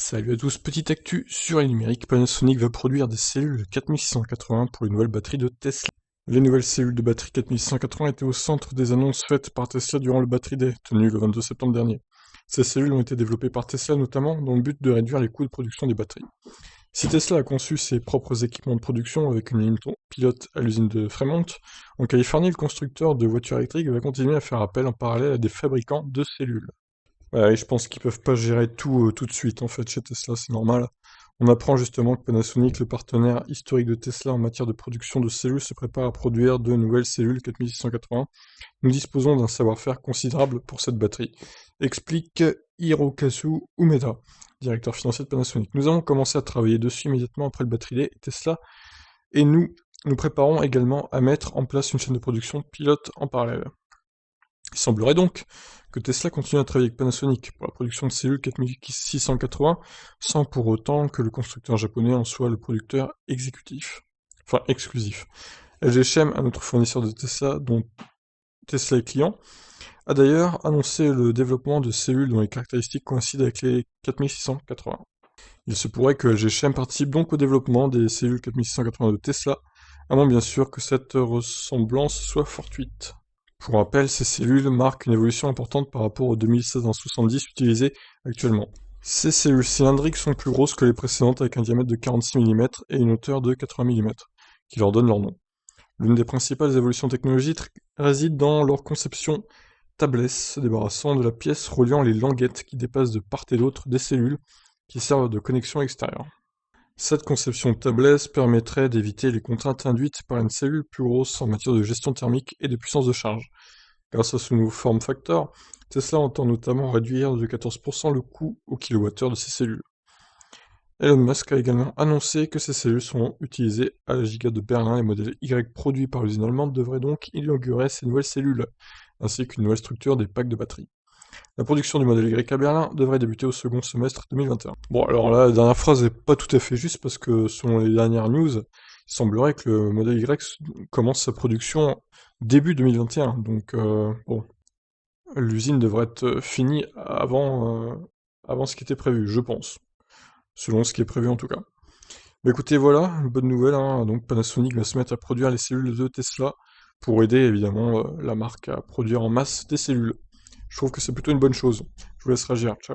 Salut à tous, petite actu sur les numériques, Panasonic va produire des cellules 4680 pour une nouvelle batterie de Tesla. Les nouvelles cellules de batterie 4680 étaient au centre des annonces faites par Tesla durant le Battery Day, tenu le 22 septembre dernier. Ces cellules ont été développées par Tesla notamment dans le but de réduire les coûts de production des batteries. Si Tesla a conçu ses propres équipements de production avec une ligne pilote à l'usine de Fremont, en Californie, le constructeur de voitures électriques va continuer à faire appel en parallèle à des fabricants de cellules. Ouais, et je pense qu'ils peuvent pas gérer tout de suite, en fait, chez Tesla, c'est normal. On apprend justement que Panasonic, le partenaire historique de Tesla en matière de production de cellules, se prépare à produire de nouvelles cellules 4680. Nous disposons d'un savoir-faire considérable pour cette batterie, explique Hirokazu Umeda, directeur financier de Panasonic. Nous avons commencé à travailler dessus immédiatement après le Battery Day et Tesla, et nous préparons également à mettre en place une chaîne de production pilote en parallèle. Il semblerait donc que Tesla continue à travailler avec Panasonic pour la production de cellules 4680, sans pour autant que le constructeur japonais en soit le producteur exclusif. LG Chem, un autre fournisseur de Tesla, dont Tesla est client, a d'ailleurs annoncé le développement de cellules dont les caractéristiques coïncident avec les 4680. Il se pourrait que LG Chem participe donc au développement des cellules 4680 de Tesla, à moins bien sûr que cette ressemblance soit fortuite. Pour rappel, ces cellules marquent une évolution importante par rapport aux 2770 utilisées actuellement. Ces cellules cylindriques sont plus grosses que les précédentes avec un diamètre de 46 mm et une hauteur de 80 mm, qui leur donne leur nom. L'une des principales évolutions technologiques réside dans leur conception tabless, se débarrassant de la pièce reliant les languettes qui dépassent de part et d'autre des cellules qui servent de connexion extérieure. Cette conception tabless permettrait d'éviter les contraintes induites par une cellule plus grosse en matière de gestion thermique et de puissance de charge. Grâce à ce nouveau form factor, Tesla entend notamment réduire de 14% le coût au kilowattheure de ces cellules. Elon Musk a également annoncé que ces cellules seront utilisées à la Giga de Berlin. Les modèles Y produits par l'usine allemande devraient donc inaugurer ces nouvelles cellules, ainsi qu'une nouvelle structure des packs de batteries. La production du modèle Y à Berlin devrait débuter au second semestre 2021. Bon, alors là, la dernière phrase n'est pas tout à fait juste parce que selon les dernières news, il semblerait que le modèle Y commence sa production début 2021. Donc, bon, l'usine devrait être finie avant ce qui était prévu, je pense. Selon ce qui est prévu en tout cas. Bah écoutez, voilà, une bonne nouvelle, hein. Donc Panasonic va se mettre à produire les cellules de Tesla pour aider évidemment la marque à produire en masse des cellules. Je trouve que c'est plutôt une bonne chose. Je vous laisse réagir, ciao.